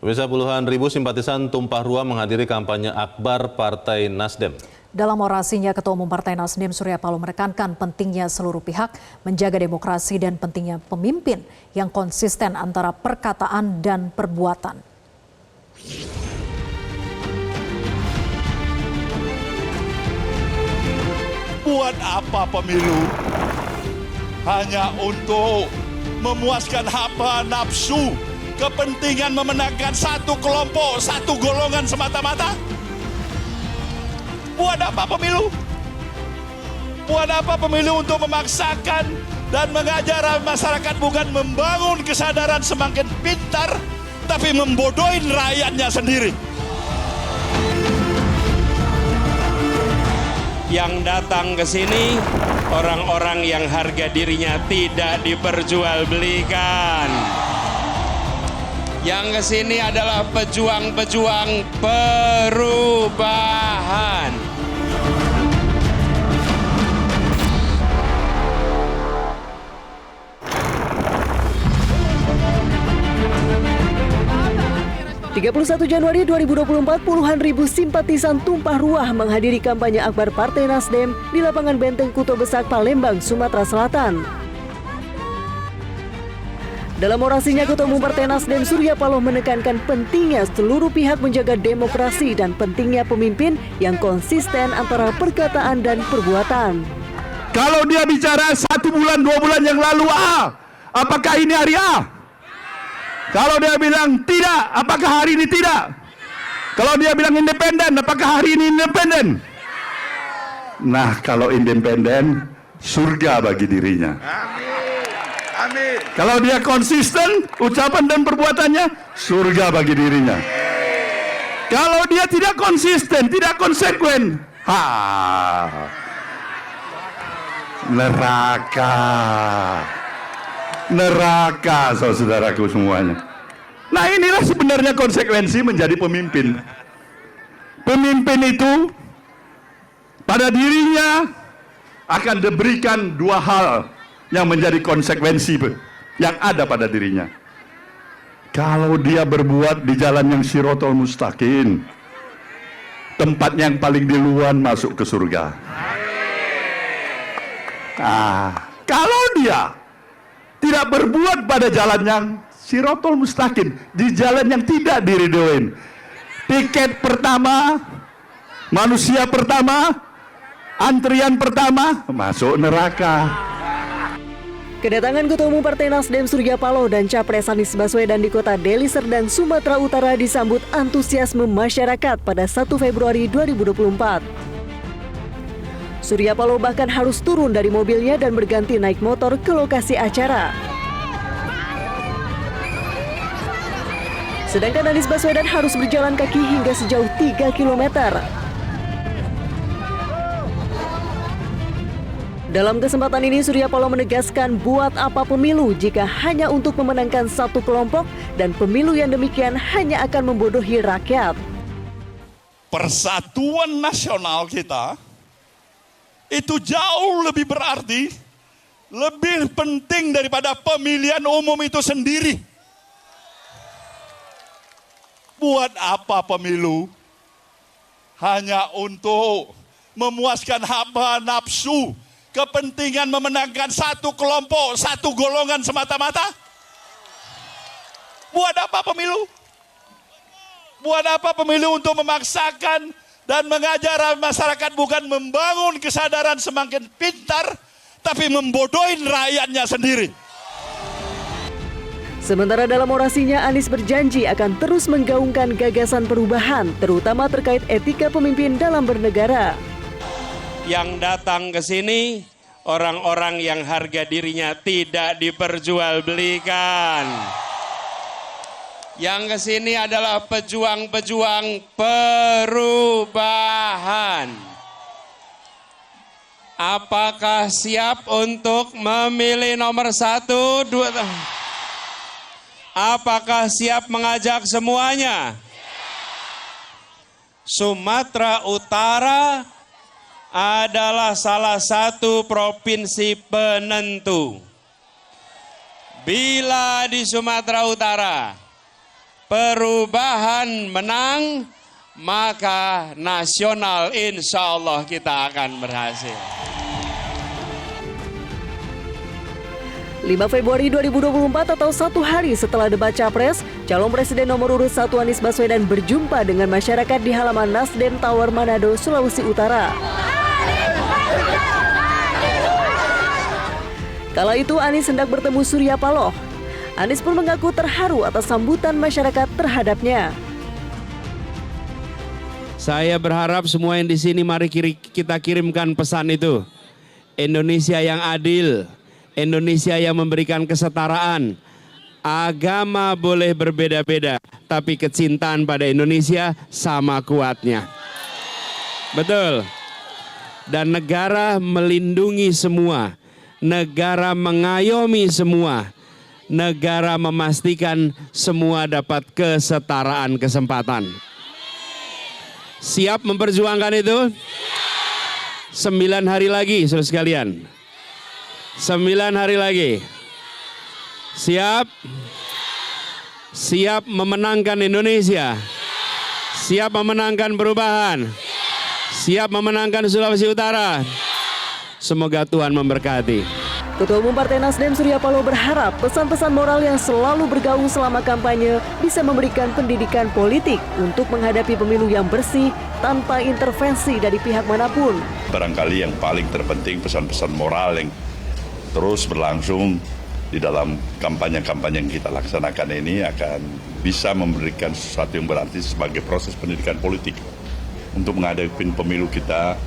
Pemirsa, puluhan ribu simpatisan tumpah ruah menghadiri kampanye akbar Partai Nasdem. Dalam orasinya, Ketua Umum Partai Nasdem Surya Paloh menekankan pentingnya seluruh pihak menjaga demokrasi dan pentingnya pemimpin yang konsisten antara perkataan dan perbuatan. Buat apa pemilu? Hanya untuk memuaskan hawa nafsu, kepentingan memenangkan satu kelompok, satu golongan semata-mata? Buat apa pemilu? Buat apa pemilu untuk memaksakan dan mengajar masyarakat bukan membangun kesadaran semakin pintar, tapi membodohin rakyatnya sendiri? Yang datang ke sini orang-orang yang harga dirinya tidak diperjualbelikan. Yang ke sini adalah pejuang-pejuang perubahan. (31 Januari 2024) puluhan ribu simpatisan tumpah ruah menghadiri kampanye akbar Partai Nasdem di lapangan Benteng Kuto Besak, Palembang, Sumatera Selatan. Dalam orasinya, Ketua Umum Partai Nasdem Surya Paloh menekankan pentingnya seluruh pihak menjaga demokrasi dan pentingnya pemimpin yang konsisten antara perkataan dan perbuatan. Kalau dia bicara 1 bulan, 2 bulan yang lalu apakah ini hari A? Kalau dia bilang tidak, apakah hari ini tidak? Kalau dia bilang independen, apakah hari ini independen? Nah, kalau independen, surga bagi dirinya. Amin. Kalau dia konsisten, ucapan dan perbuatannya, surga bagi dirinya. Kalau dia tidak konsisten, tidak konsekuen, neraka. Neraka, saudaraku semuanya. Nah, inilah sebenarnya konsekuensi menjadi pemimpin. Pemimpin itu pada dirinya akan diberikan 2 hal yang menjadi konsekuensi yang ada pada dirinya. Kalau dia berbuat di jalan yang Shirathul Mustaqim, tempat yang paling duluan masuk ke surga. Kalau dia tidak berbuat pada jalan yang Shirathul Mustaqim, di jalan yang tidak diridhoin, tiket pertama, manusia pertama, antrian pertama, masuk neraka. Kedatangan Ketua Umum Partai Nasdem Surya Paloh dan Capres Anies Baswedan di kota Deli Serdang, Sumatera Utara disambut antusiasme masyarakat pada 1 Februari 2024. Surya Paloh bahkan harus turun dari mobilnya dan berganti naik motor ke lokasi acara. Sedangkan Anies Baswedan harus berjalan kaki hingga sejauh 3 km. Dalam kesempatan ini, Surya Paloh menegaskan buat apa pemilu jika hanya untuk memenangkan satu kelompok, dan pemilu yang demikian hanya akan membodohi rakyat. Persatuan nasional kita itu jauh lebih berarti, lebih penting daripada pemilihan umum itu sendiri. Buat apa pemilu? Hanya untuk memuaskan hawa nafsu, kepentingan memenangkan satu kelompok, satu golongan semata-mata? Buat apa pemilu? Buat apa pemilu untuk memaksakan dan mengajar masyarakat bukan membangun kesadaran semakin pintar, tapi membodohin rakyatnya sendiri? Sementara dalam orasinya, Anies berjanji akan terus menggaungkan gagasan perubahan, terutama terkait etika pemimpin dalam bernegara. Yang datang ke sini orang-orang yang harga dirinya tidak diperjualbelikan. Yang ke sini adalah pejuang-pejuang perubahan. Apakah siap untuk memilih nomor 1, 2? Apakah siap mengajak semuanya? Sumatera Utara adalah salah satu provinsi penentu. Bila di Sumatera Utara perubahan menang, maka nasional insya Allah kita akan berhasil. 5 Februari 2024 atau 1 hari setelah debat Capres, calon presiden nomor urut 1 Anies Baswedan berjumpa dengan masyarakat di halaman Nasdem Tower Manado, Sulawesi Utara. Kala itu Anies hendak bertemu Surya Paloh. Anies pun mengaku terharu atas sambutan masyarakat terhadapnya. Saya berharap semua yang di sini mari kita kirimkan pesan itu. Indonesia yang adil, Indonesia yang memberikan kesetaraan. Agama boleh berbeda-beda, tapi kecintaan pada Indonesia sama kuatnya. Betul. Dan negara melindungi semua. Negara mengayomi semua. Negara memastikan semua dapat kesetaraan kesempatan. Siap memperjuangkan itu? 9 hari lagi, saudara sekalian. 9 hari lagi. Siap? Siap memenangkan Indonesia. Siap memenangkan perubahan. Siap memenangkan Sulawesi Utara. Semoga Tuhan memberkati. Ketua Umum Partai Nasdem Surya Paloh berharap pesan-pesan moral yang selalu bergaung selama kampanye bisa memberikan pendidikan politik untuk menghadapi pemilu yang bersih tanpa intervensi dari pihak manapun. Barangkali yang paling terpenting pesan-pesan moral yang terus berlangsung di dalam kampanye-kampanye yang kita laksanakan ini akan bisa memberikan sesuatu yang berarti sebagai proses pendidikan politik untuk menghadapi pemilu kita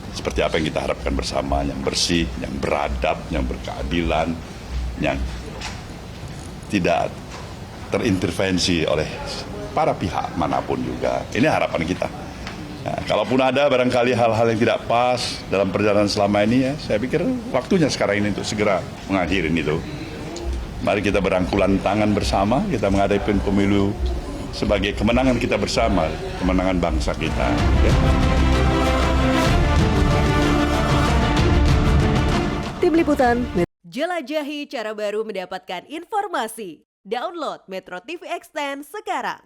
seperti apa yang kita harapkan bersama, yang bersih, yang beradab, yang berkeadilan, yang tidak terintervensi oleh para pihak manapun juga. Ini harapan kita. Nah, kalaupun ada barangkali hal-hal yang tidak pas dalam perjalanan selama ini, ya, saya pikir waktunya sekarang ini untuk segera mengakhiri itu. Mari kita berangkulan tangan bersama, kita menghadapi pemilu sebagai kemenangan kita bersama, kemenangan bangsa kita. Ya. Tim Liputan. Jelajahi cara baru mendapatkan informasi. Download Metro TV Extend sekarang.